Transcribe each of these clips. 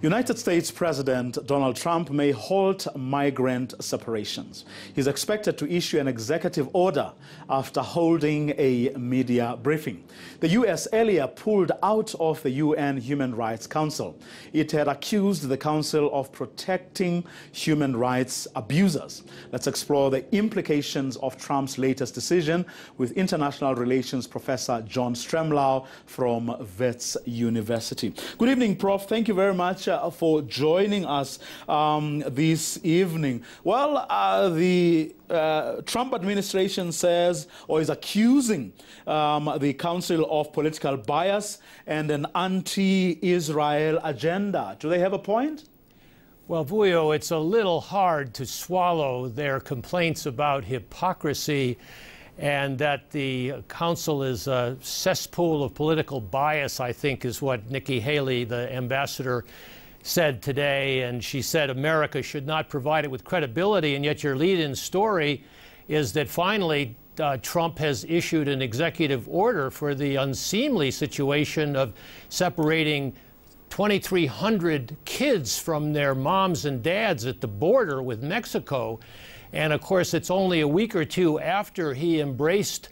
United States President Donald Trump may halt migrant separations. He's expected to issue an executive order after holding a media briefing. The U.S. earlier pulled out of the UN Human Rights Council. It had accused the council of protecting human rights abusers. Let's explore the implications of Trump's latest decision with international relations professor John Stremlau from Wits University. Good evening, Prof. Thank you very much for joining us this evening. Well, the Trump administration says, or is accusing the Council of political bias and an anti-Israel agenda. Do they have a point? Well, Vuyo, it's a little hard to swallow their complaints about hypocrisy and that the council is a cesspool of political bias, I think is what Nikki Haley, the ambassador, said today. And she said America should not provide it with credibility, and yet your lead-in story is that finally Trump has issued an executive order for the unseemly situation of separating 2,300 kids from their moms and dads at the border with Mexico. And of course, it's only a week or two after he embraced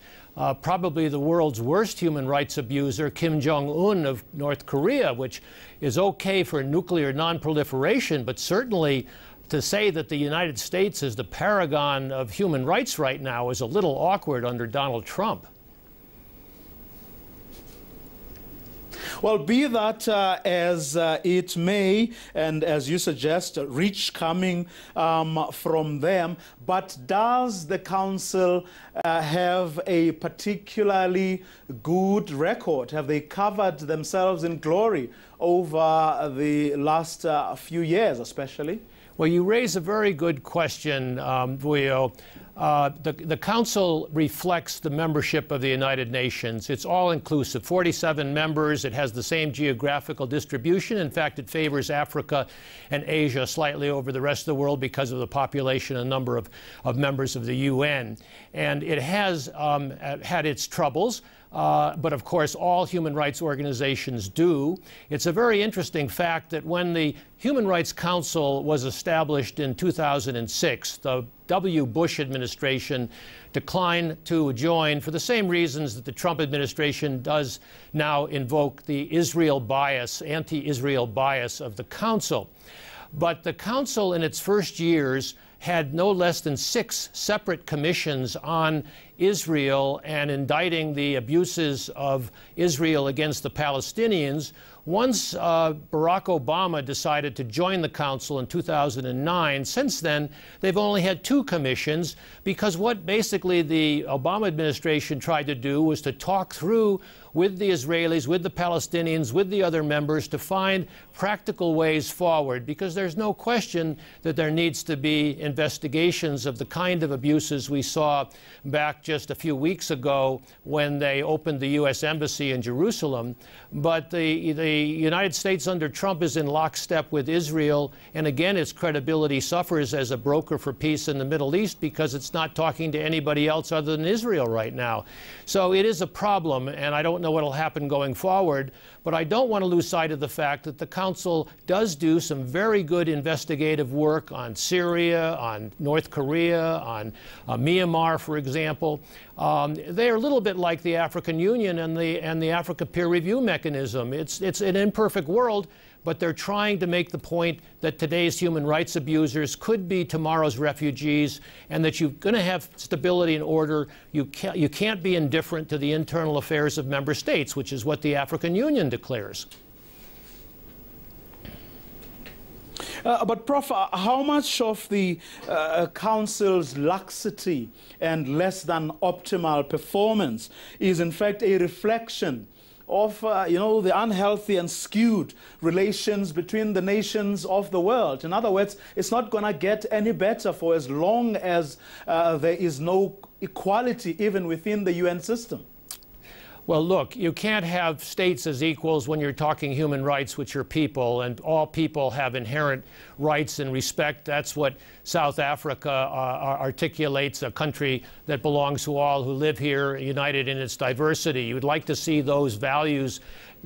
probably the world's worst human rights abuser, Kim Jong-un of North Korea, which is okay for nuclear non-proliferation, but certainly to say that the United States is the paragon of human rights right now is a little awkward under Donald Trump. Well, be that as it may, and as you suggest, reach coming from them, but does the council have a particularly good record? Have they covered themselves in glory over the last few years, especially? Well, you raise a very good question, Vuyo. The Council reflects the membership of the United Nations. It's all-inclusive, 47 members. It has the same geographical distribution. In fact, it favors Africa and Asia slightly over the rest of the world because of the population and number of members of the UN. And it has had its troubles. But of course, all human rights organizations do. It's a very interesting fact that when the Human Rights Council was established in 2006, the W. Bush administration declined to join for the same reasons that the Trump administration does now invoke the Israel bias, anti-Israel bias of the Council. But the Council in its first years had no less than 6 separate commissions on Israel and indicting the abuses of Israel against the Palestinians. Once Barack Obama decided to join the council in 2009, since then they've only had 2 commissions, because what basically the Obama administration tried to do was to talk through with the Israelis, with the Palestinians, with the other members to find practical ways forward, because there's no question that there needs to be investigations of the kind of abuses we saw back just a few weeks ago when they opened the U.S. Embassy in Jerusalem. But the United States under Trump is in lockstep with Israel, and again its credibility suffers as a broker for peace in the Middle East because it's not talking to anybody else other than Israel right now. So it is a problem, and I don't know what will happen going forward, but I don't want to lose sight of the fact that the Council does do some very good investigative work on Syria, on North Korea, on Myanmar, for example. They're a little bit like the African Union and the Africa peer review mechanism. It's an imperfect world, but they're trying to make the point that today's human rights abusers could be tomorrow's refugees, and that you're going to have stability and order. You can't be indifferent to the internal affairs of member states, which is what the African Union declares. But, Prof, how much of the Council's laxity and less than optimal performance is in fact a reflection of, the unhealthy and skewed relations between the nations of the world? In other words, it's not going to get any better for as long as there is no equality even within the UN system. Well, look, you can't have states as equals when you're talking human rights, which are people, and all people have inherent rights and respect. That's what South Africa articulates, a country that belongs to all who live here, united in its diversity. You would like to see those values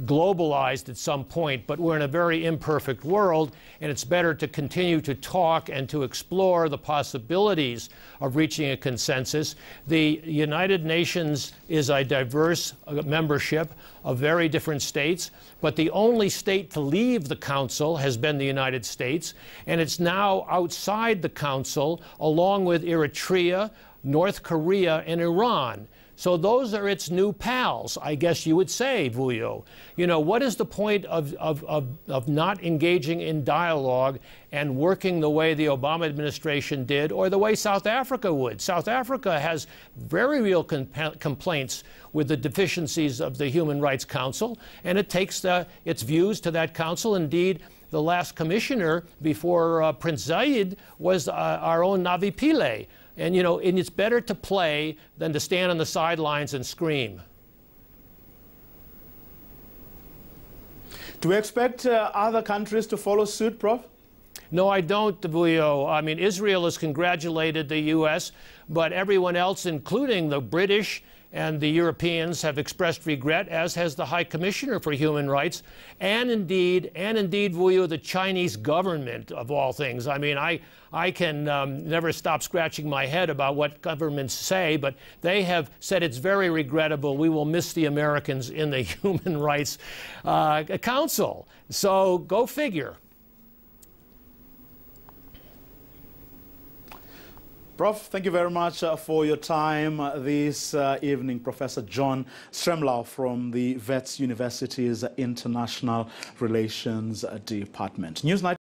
globalized at some point, but we're in a very imperfect world, and it's better to continue to talk and to explore the possibilities of reaching a consensus. The United Nations is a diverse membership of very different states, but the only state to leave the Council has been the United States, and it's now outside the Council, along with Eritrea, North Korea, and Iran. So those are its new pals, I guess you would say, Vuyo. You know, what is the point of not engaging in dialogue and working the way the Obama administration did, or the way South Africa would? South Africa has very real complaints with the deficiencies of the Human Rights Council, and it takes its views to that council. Indeed, the last commissioner before Prince Zayed was our own Navi Pillay. And, you know, and it's better to play than to stand on the sidelines and scream. Do we expect other countries to follow suit, Prof? No, I don't, Vuyo. I mean, Israel has congratulated the U.S., but everyone else, including the British and the Europeans, have expressed regret, as has the High Commissioner for Human Rights, and indeed, Vuyo, the Chinese government, of all things. I mean, I can never stop scratching my head about what governments say, but they have said it's very regrettable. We will miss the Americans in the Human Rights Council. So go figure. Prof, thank you very much for your time this evening. Professor John Stremlau from the Wits University's International Relations Department. Newsnight.